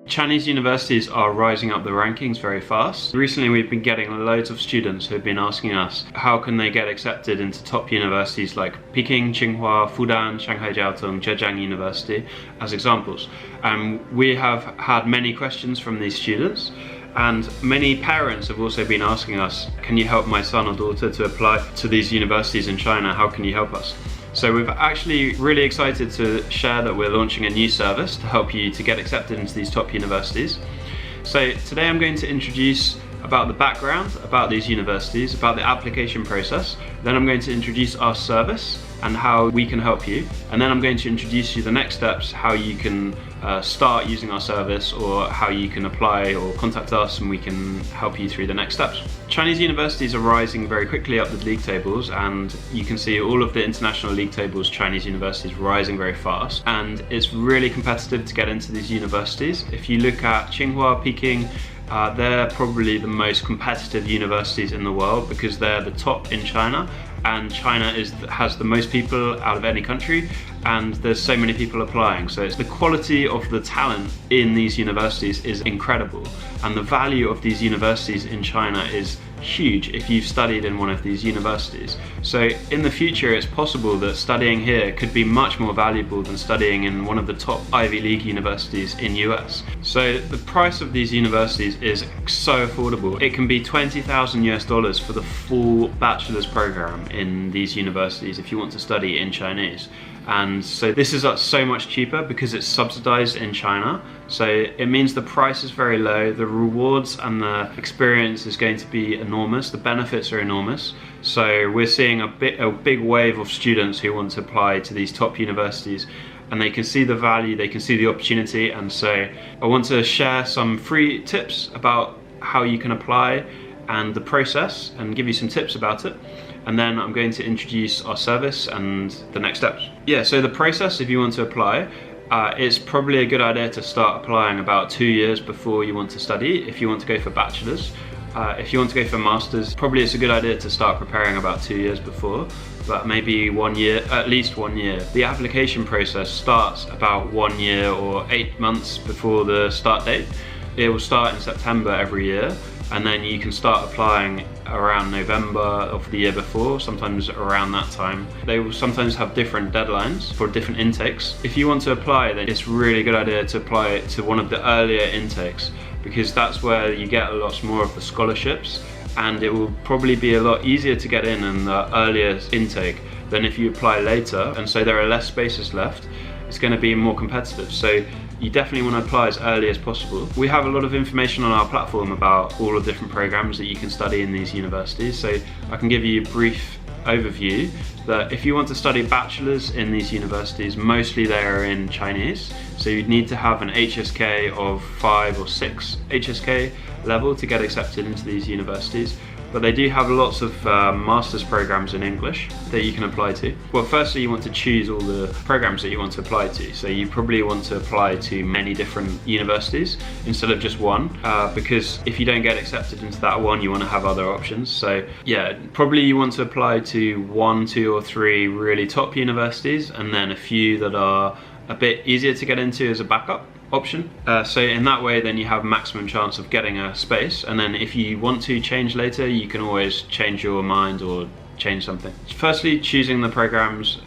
Chinese universities are rising up the rankings very fast. Recently we've been getting loads of students who have been asking us how can they get accepted into top universities like Peking, Tsinghua, Fudan, Shanghai Jiaotong, Zhejiang University as examples. We have had many questions from these students, and many parents have also been asking us, can you help my son or daughter to apply to these universities in China? How can you help us? So we're actually really excited to share that we're launching a new service to help you to get accepted into these top universities. So today I'm going to introduce about the background, about these universities, about the application process. Then I'm going to introduce our service and how we can help you. And then I'm going to introduce you the next steps, how you can start using our service, or how you can apply or contact us and we can help you through the next steps. Chinese universities are rising very quickly up the league tables, and you can see all of the international league tables, Chinese universities rising very fast, and it's really competitive to get into these universities. If you look at Tsinghua, Peking, they're probably the most competitive universities in the world because they're the top in China, and China has the most people out of any country, and there's so many people applying. So it's the quality of the talent in these universities is incredible, and the value of these universities in China is huge if you've studied in one of these universities. So in the future it's possible that studying here could be much more valuable than studying in one of the top Ivy League universities in US. So the price of these universities is so affordable. It can be $20,000 for the full bachelor's program in these universities if you want to study in Chinese. And so this is so much cheaper because it's subsidized in China. So it means the price is very low, the rewards and the experience is going to be enormous, the benefits are enormous. So we're seeing a big wave of students who want to apply to these top universities, and they can see the value, they can see the opportunity. And so I want to share some free tips about how you can apply and the process, and give you some tips about it. And then I'm going to introduce our service and the next steps. Yeah, so the process, if you want to apply, it's probably a good idea to start applying about 2 years before you want to study if you want to go for bachelor's. If you want to go for master's, probably it's a good idea to start preparing about 2 years before, but maybe 1 year, at least 1 year. The application process starts about 1 year or 8 months before the start date. It will start in September every year, and then you can start applying around November of the year before, sometimes around that time. They will sometimes have different deadlines for different intakes. If you want to apply, then it's really a good idea to apply to one of the earlier intakes, because that's where you get a lot more of the scholarships, and it will probably be a lot easier to get in the earlier intake than if you apply later, and so there are less spaces left. It's going to be more competitive. So you definitely want to apply as early as possible. We have a lot of information on our platform about all the different programs that you can study in these universities. So I can give you a brief overview that if you want to study bachelor's in these universities, mostly they are in Chinese. So you'd need to have an HSK of 5 or 6 HSK level to get accepted into these universities. But they do have lots of master's programs in English that you can apply to. Well, firstly you want to choose all the programs that you want to apply to. So you probably want to apply to many different universities instead of just one, because if you don't get accepted into that one, you want to have other options. So yeah, probably you want to apply to 1, 2 or 3 really top universities, and then a few that are a bit easier to get into as a backup option. So in that way then you have maximum chance of getting a space, and then if you want to change later, you can always change your mind or change something. Firstly, choosing the programs,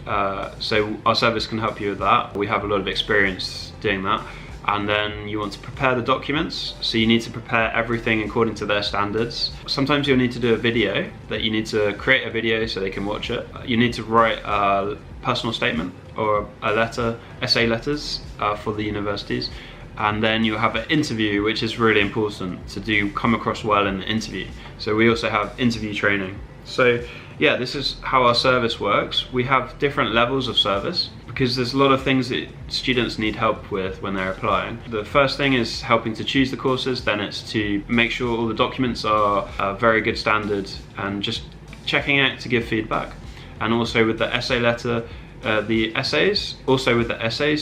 so our service can help you with that. We have a lot of experience doing that. And then you want to prepare the documents, so you need to prepare everything according to their standards. Sometimes you'll need to do a video, that you need to create a video so they can watch it. You need to write a personal statement or a letter, essay letters for the universities. And then you have an interview, which is really important to come across well in the interview. So we also have interview training. So yeah, this is how our service works. We have different levels of service because there's a lot of things that students need help with when they're applying. The first thing is helping to choose the courses, then it's to make sure all the documents are very good standard and just checking it to give feedback. And also with the essay letter, the essays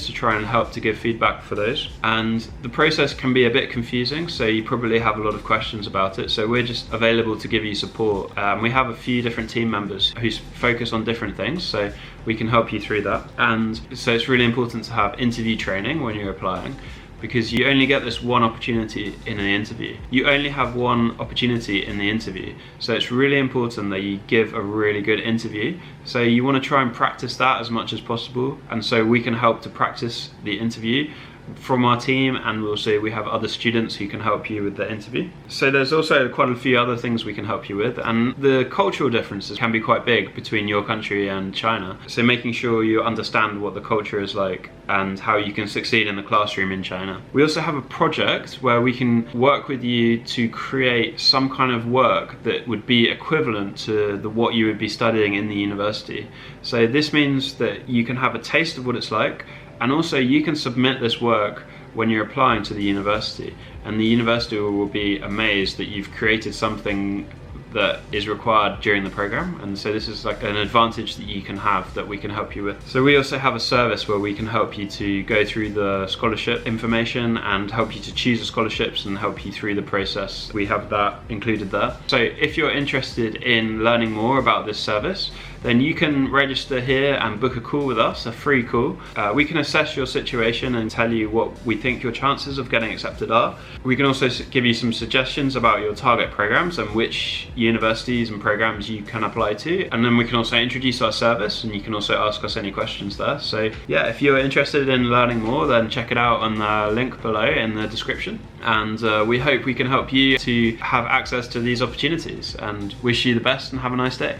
to try and help to give feedback for those. And the process can be a bit confusing, so you probably have a lot of questions about it. So we're just available to give you support. We have a few different team members who focus on different things, so we can help you through that. And so it's really important to have interview training when you're applying. because you only get this one opportunity in an interview. You only have one opportunity in the interview. So it's really important that you give a really good interview. So you want to try and practice that as much as possible. And so we can help to practice the interview from our team, and also we have other students who can help you with the interview. So there's also quite a few other things we can help you with, and the cultural differences can be quite big between your country and China. So making sure you understand what the culture is like and how you can succeed in the classroom in China. We also have a project where we can work with you to create some kind of work that would be equivalent to what you would be studying in the university. So this means that you can have a taste of what it's like, and also you can submit this work when you're applying to the university, and the university will be amazed that you've created something that is required during the program. And so this is like an advantage that you can have that we can help you with. So we also have a service where we can help you to go through the scholarship information and help you to choose the scholarships and help you through the process. We have that included there. So if you're interested in learning more about this service, then you can register here and book a call with us, a free call. We can assess your situation and tell you what we think your chances of getting accepted are. We can also give you some suggestions about your target programs and which universities and programs you can apply to. And then we can also introduce our service, and you can also ask us any questions there. So yeah, if you're interested in learning more, then check it out on the link below in the description. And we hope we can help you to have access to these opportunities, and wish you the best and have a nice day.